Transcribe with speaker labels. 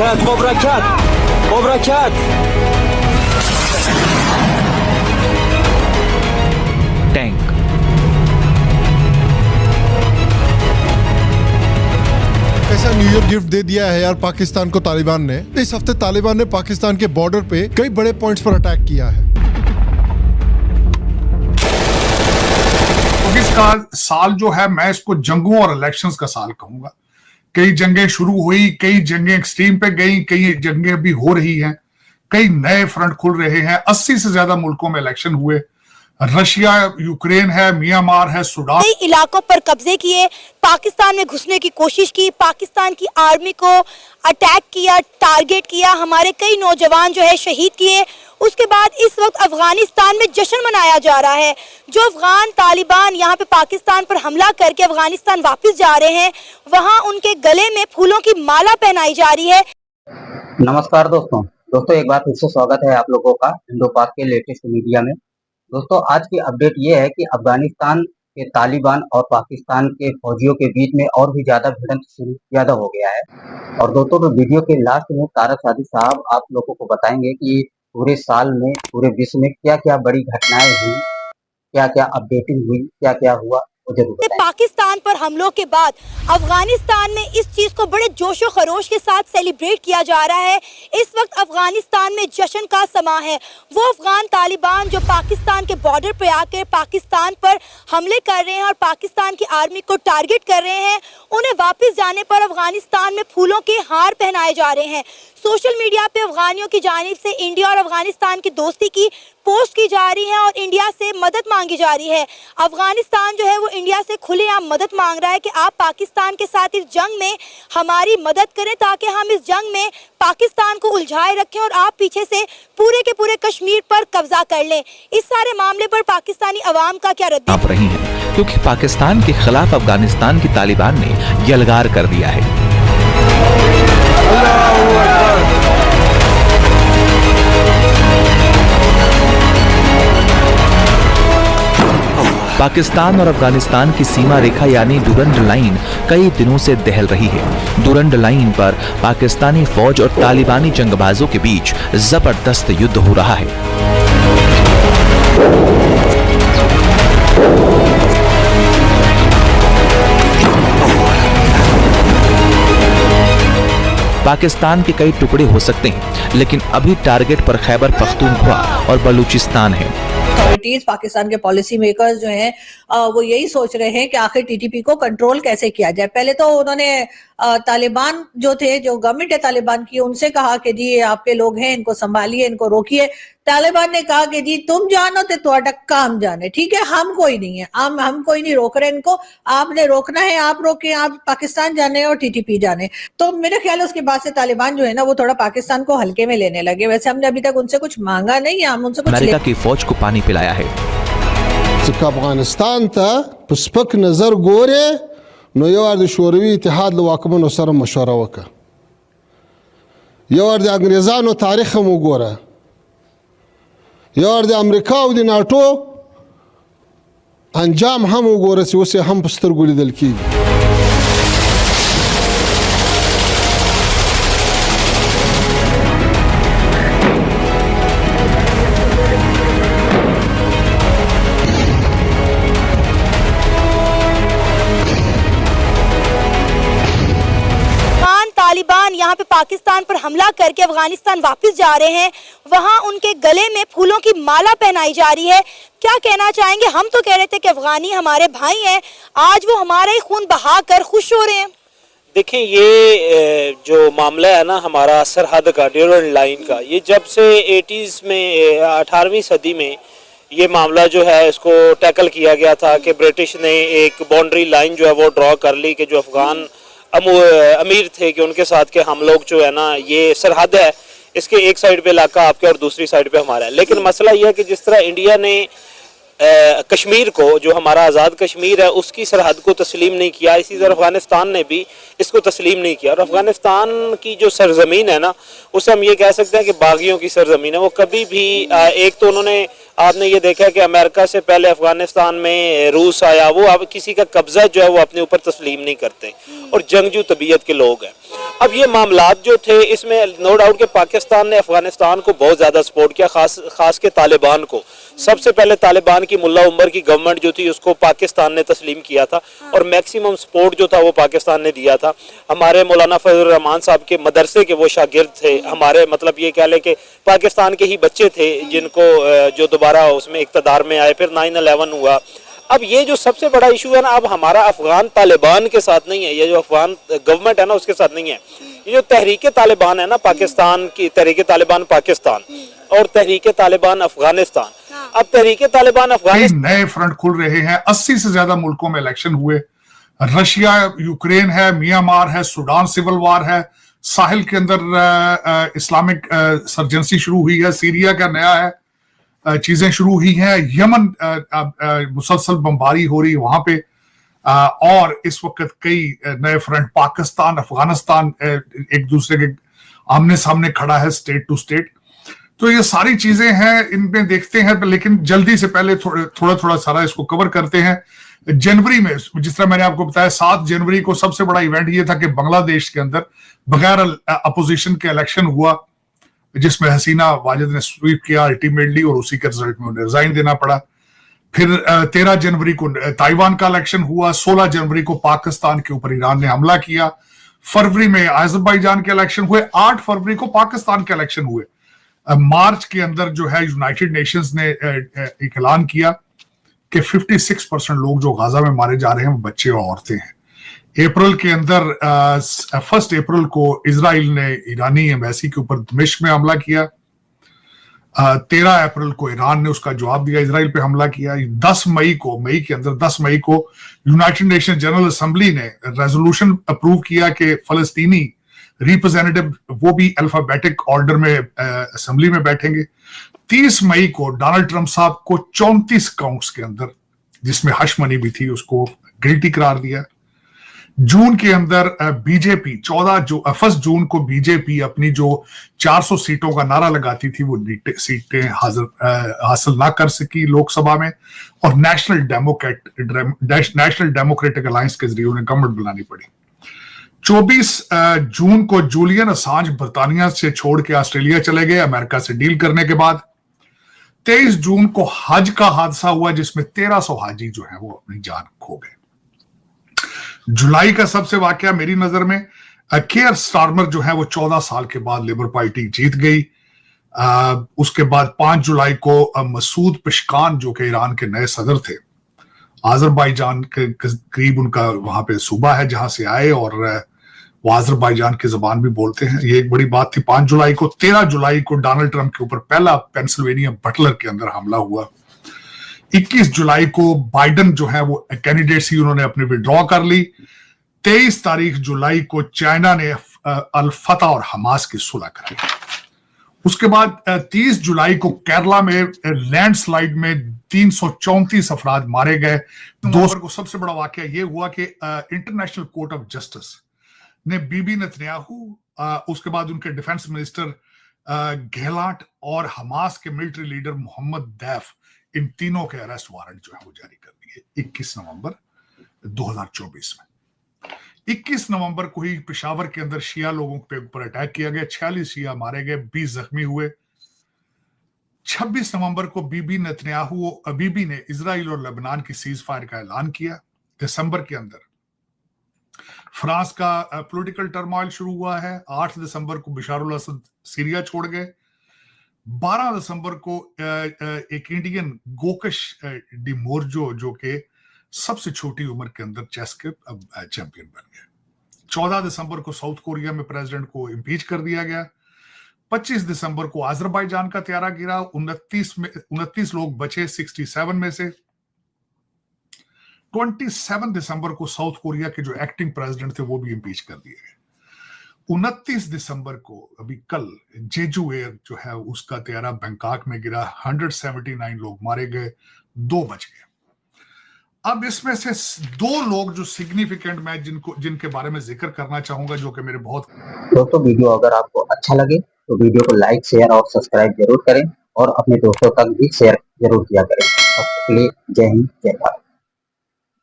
Speaker 1: Cat, Cobra Cat, Cobra Cat.
Speaker 2: Tank.
Speaker 3: कैसा new year gift दे दिया है यार पाकिस्तान को तालिबान ने। इस हफ्ते तालिबान ने पाकिस्तान के बॉर्डर पे कई बड़े पॉइंट्स पर अटैक किया है।
Speaker 4: इसका साल जो है मैं इसको जंगों और इलेक्शंस का साल कहूंगा। कई जंगें शुरू हुई, कई जंगें एक्सट्रीम पे गई, कई जंगें अभी हो रही हैं, कई नए फ्रंट खुल रहे हैं। 80 से ज्यादा मुल्कों में इलेक्शन हुए। रशिया, यूक्रेन है, म्यांमार है, सूडान।
Speaker 5: कई इलाकों पर कब्जे किए, पाकिस्तान में घुसने की कोशिश की, पाकिस्तान की आर्मी को अटैक किया, टारगेट किया, हमारे कई नौजवान जो है शहीद किए। उसके बाद इस वक्त अफगानिस्तान में जश्न मनाया जा रहा है। जो अफगान तालिबान यहाँ पे पाकिस्तान पर हमला करके अफगानिस्तान वापस जा रहे हैं, वहाँ उनके गले में फूलों की माला पहनाई जा रही है।
Speaker 6: नमस्कार दोस्तों, एक बार फिर से स्वागत है आप लोगों का इंडो पाक के लेटेस्ट मीडिया में। दोस्तों, आज की अपडेट ये है कि अफगानिस्तान के तालिबान और पाकिस्तान के फौजियों के बीच में और भी ज्यादा भिड़ंत शुरू ज्यादा हो गया है। और दोस्तों, तो वीडियो के लास्ट में तारक सादी साहब आप लोगों को बताएंगे कि पूरे साल में पूरे विश्व में क्या क्या बड़ी घटनाएं हुई, क्या क्या अपडेटिंग हुई, क्या क्या हुआ, वो जरूर बताएं।
Speaker 5: पाकिस्तान पर हमलों के बाद अफगानिस्तान में इस चीज को बड़े जोशो खरोश के साथ सेलिब्रेट किया जा रहा है। इस वक्त अफगानिस्तान में जश्न का समा है। वो अफगान तालिबान जो पाकिस्तान के बॉर्डर पे आकर पाकिस्तान पर हमले कर रहे हैं और पाकिस्तान की आर्मी को टारगेट कर रहे हैं, उन्हें वापस जाने पर अफगानिस्तान में फूलों के हार पहनाए जा रहे हैं। सोशल मीडिया पे अफगानियों की जानिब से इंडिया और अफगानिस्तान की दोस्ती की पोस्ट की जा रही है और इंडिया से मदद मांगी जा रही है। अफगानिस्तान जो है वो इंडिया से खुलेआम मदद मांग रहा है कि आप पाकिस्तान के साथ इस जंग में हमारी मदद करें ताकि हम इस जंग में पाकिस्तान को उलझाए रखें और आप पीछे से पूरे के पूरे कश्मीर पर कब्जा कर लें। इस सारे मामले पर पाकिस्तानी अवाम का क्या रद्द
Speaker 2: आप रही हैं क्योंकि पाकिस्तान के खिलाफ अफगानिस्तान की तालिबान ने यलगार कर दिया है। पाकिस्तान और अफगानिस्तान की सीमा रेखा यानी डुरंड लाइन कई दिनों से दहल रही है। डुरंड लाइन पर पाकिस्तानी फौज और तालिबानी जंगबाजों के बीच जबरदस्त युद्ध हो रहा है। पाकिस्तान के कई टुकड़े हो सकते हैं, लेकिन अभी टारगेट पर खैबर पख्तूनख्वा और बलूचिस्तान है।
Speaker 7: अथॉरिटीज, पाकिस्तान के पॉलिसी मेकर्स जो हैं वो यही सोच रहे हैं कि आखिर टीटीपी को कंट्रोल कैसे किया जाए। पहले तो उन्होंने तालिबान जो थे, जो गवर्नमेंट है तालिबान की, उनसे कहा कि जी आपके लोग हैं, इनको संभालिए, इनको रोकिए। तालिबान ने कहा कि जी तुम जानो तो तुम्हारा काम जाने, ठीक है, हम कोई नहीं है, हम कोई नहीं रोक रहे इनको, आपने रोकना है आप रोके, आप पाकिस्तान जाने और टीटीपी जाने। तो मेरे ख्याल है उसके बाद से तालिबान जो है ना वो थोड़ा पाकिस्तान को हल्के में लेने लगे। वैसे हमने अभी तक उनसे कुछ मांगा नहीं है, हम उनसे कुछ
Speaker 2: अमेरिका की फौज को पानी पिलाया है।
Speaker 8: अफगानिस्तान ता पुष्पक नजर गोरे नो यार द शोरवी इत्तेहाद लवाकमन सर मशवरा वका यार द अंग्रेजानो तारीख मो गोरा यार द अमेरिका और द नाटो अंजाम हम गोरे से उसे हम पस्तर गोली दल की।
Speaker 5: तालिबान यहाँ पे पाकिस्तान पर हमला करके अफगानिस्तान वापस जा रहे हैं, वहाँ उनके गले में फूलों की माला पहनाई जा रही है। क्या कहना चाहेंगे? हम तो कह रहे थे कि अफगानी हमारे भाई हैं, आज वो हमारा ही खून बहा कर खुश हो रहे हैं।
Speaker 9: देखें, ये जो मामला है ना हमारा सरहद का, ड्यूरंड लाइन का, ये जब से 80s में 18वीं सदी में ये मामला जो है इसको टैकल किया गया था कि ब्रिटिश ने एक बाउंड्री लाइन जो है वो ड्रॉ कर ली कि जो अफगान अमीर थे कि उनके साथ के हम लोग जो है ना, ये सरहद है, इसके एक साइड पे इलाका आपके और दूसरी साइड पे हमारा है। लेकिन मसला ये है कि जिस तरह इंडिया ने कश्मीर को, जो हमारा आज़ाद कश्मीर है, उसकी सरहद को तस्लीम नहीं किया, इसी तरह अफगानिस्तान ने भी इसको तस्लीम नहीं किया। और अफगानिस्तान की जो सरजमीन है ना, उसे हम ये कह सकते हैं कि बागियों की सरजमीन है। वो कभी भी एक तो उन्होंने, आपने ये देखा कि अमेरिका से पहले अफगानिस्तान में रूस आया, वो अब किसी का कब्जा जो है वो अपने ऊपर तस्लीम नहीं करते और जंगजू तबीयत के लोग हैं। अब ये मामलात जो थे इसमें नो डाउट कि पाकिस्तान ने अफगानिस्तान को बहुत ज़्यादा सपोर्ट किया, खास के तालिबान को। सबसे पहले तालिबान की मुल्ला उमर की गवर्नमेंट जो थी उसको पाकिस्तान ने तस्लीम किया था और मैक्सिमम सपोर्ट जो था वो पाकिस्तान ने दिया था। हमारे मौलाना फजल रहमान साहब के मदरसे के वो शागिर्द थे, हमारे मतलब ये कह लें कि पाकिस्तान के ही बच्चे थे जिनको जो दोबारा उसमें इक़्तिदार में आए, फिर 9/11 हुआ। अब ये जो सबसे बड़ा इशू है ना, अब हमारा अफगान तालिबान के साथ नहीं है, ये जो अफगान गवर्नमेंट है ना उसके साथ नहीं है, ये जो तहरीक तालिबान है ना पाकिस्तान की, तहरीक तालिबान पाकिस्तान और तहरीक तालिबान अफगानिस्तान। अब तहरीक तालिबान अफगानिस्तान
Speaker 4: नए फ्रंट खुल रहे हैं। 80 से ज्यादा मुल्कों में इलेक्शन हुए, रशिया, यूक्रेन है, म्यांमार है, सूडान सिविल वार है, साहिल के अंदर इस्लामिक सर्जेंसी शुरू हुई है, सीरिया का नया है, चीजें शुरू हुई हैं, यमन मुसलसल बमबारी हो रही है वहां पे, और इस वक्त कई नए फ्रंट, पाकिस्तान, अफगानिस्तान एक दूसरे के आमने सामने खड़ा है स्टेट टू स्टेट। तो ये सारी चीजें हैं, इनमें देखते हैं, लेकिन जल्दी से पहले थोड़ा थोड़ा सारा इसको कवर करते हैं। जनवरी में, जिस तरह मैंने आपको बताया, 7 जनवरी को सबसे बड़ा इवेंट ये था कि बांग्लादेश के अंदर बगैर अपोजिशन के इलेक्शन हुआ, जिसमें हसीना वाजिद ने स्वीप किया अल्टीमेटली, और उसी के रिजल्ट में उन्हें रिजाइन देना पड़ा। फिर 13 जनवरी को ताइवान का इलेक्शन हुआ, 16 जनवरी को पाकिस्तान के ऊपर ईरान ने हमला किया, फरवरी में अजरबैजान के इलेक्शन हुए, 8 फरवरी को पाकिस्तान के इलेक्शन हुए। मार्च के अंदर जो है यूनाइटेड नेशंस ने एक ऐलान किया कि 56% लोग जो गाजा में मारे जा रहे हैं वो बच्चे और औरतें हैं। अप्रैल के अंदर 1 अप्रैल को इजराइल ने ईरानी एम्बेसी के ऊपर दमिश्क में हमला किया। 13 अप्रैल को ईरान ने उसका जवाब दिया, इजराइल पे हमला किया। 10 मई को यूनाइटेड नेशन जनरल असेंबली ने रेजोल्यूशन अप्रूव किया कि फलस्तीनी रिप्रेजेंटेटिव वो भी अल्फाबेटिक ऑर्डर में असेंबली में बैठेंगे। 30 मई को डोनाल्ड ट्रंप साहब को 34 काउंट्स के अंदर, जिसमें हश मनी भी थी, उसको गिल्टी करार दिया। जून के अंदर बीजेपी 1 जून को बीजेपी अपनी जो 400 सीटों का नारा लगाती थी वो सीटें हासिल ना कर सकी लोकसभा में, और नेशनल डेमोक्रेटिक अलायंस के जरिए उन्हें गवर्नमेंट बनानी पड़ी। 24 जून को जूलियन असांज बर्तानिया से छोड़ के ऑस्ट्रेलिया चले गए अमेरिका से डील करने के बाद। 23 जून को हज का हादसा हुआ, जिसमें 1300 हाजी जो है वो अपनी जान खो गए। जुलाई का सबसे वाकया मेरी नजर में, केयर स्टारमर जो है वो 14 साल के बाद लेबर पार्टी जीत गई। उसके बाद 5 जुलाई को मसूद पेशकान जो कि ईरान के नए सदर थे, अजरबैजान के करीब उनका वहां पे सूबा है जहां से आए, और वो अजरबैजान की जबान भी बोलते हैं, ये एक बड़ी बात थी। 5 जुलाई को 13 जुलाई को डोनाल्ड ट्रंप के ऊपर पहला पेंसिल्वेनिया बटलर के अंदर हमला हुआ। 21 जुलाई को बाइडन जो है वो कैंडिडेटसी उन्होंने अपनी विड्रॉ कर ली। 23 तारीख जुलाई को चाइना ने अल फतह और हमास की सुलह कराई। उसके बाद 30 जुलाई को केरला में लैंडस्लाइड में 334 अफराद मारे गए। नवंबर को सबसे बड़ा वाकया ये हुआ कि इंटरनेशनल कोर्ट ऑफ जस्टिस ने बीबी नेतन्याहू, उसके बाद उनके डिफेंस मिनिस्टर गहलाट और हमास के मिलिट्री लीडर मोहम्मद दैफ, इन तीनों के अरेस्ट वारंट जो है वो जारी कर दिए 21 नवंबर 2024 में। 21 नवंबर को ही पेशावर के अंदर शिया लोगों के ऊपर अटैक किया गया, 46 शिया मारे गए, 20 जख्मी हुए। 26 नवंबर को बीबी ने इजराइल और लेबनान की सीज फायर का ऐलान किया। दिसंबर के अंदर फ्रांस का पॉलिटिकल टर्मोइल शुरू हुआ है। 8 दिसंबर को बशारुल असद सीरिया छोड़ गए। 12 दिसंबर को एक इंडियन गोकश डिमोर्जो जो कि सबसे छोटी उम्र के अंदर चेस के चैंपियन बन गए। 14 दिसंबर को साउथ कोरिया में प्रेसिडेंट को इम्पीच कर दिया गया। 25 दिसंबर को अजरबैजान का त्यारा गिरा, 29 लोग बचे 67 में से। 27 दिसंबर को साउथ कोरिया के जो एक्टिंग प्रेसिडेंट थे वो भी इम्पीच कर दिए गए। 29 दिसंबर को अभी कल जेजू एयर जो है उसका त्यारा बैंकॉक में गिरा, 179 लोग मारे गए, 2 बच गए। अब इसमें से 2 लोग जो सिग्निफिकेंट मैं जिनके बारे में जिक्र करना चाहूंगा, जो कि मेरे बहुत
Speaker 6: दोस्तों, वीडियो अगर आपको अच्छा लगे तो वीडियो को लाइक, शेयर और सब्सक्राइब जरूर करें, और अपने दोस्तों तक भी शेयर जरूर किया करें। जय हिंद, जय भारत।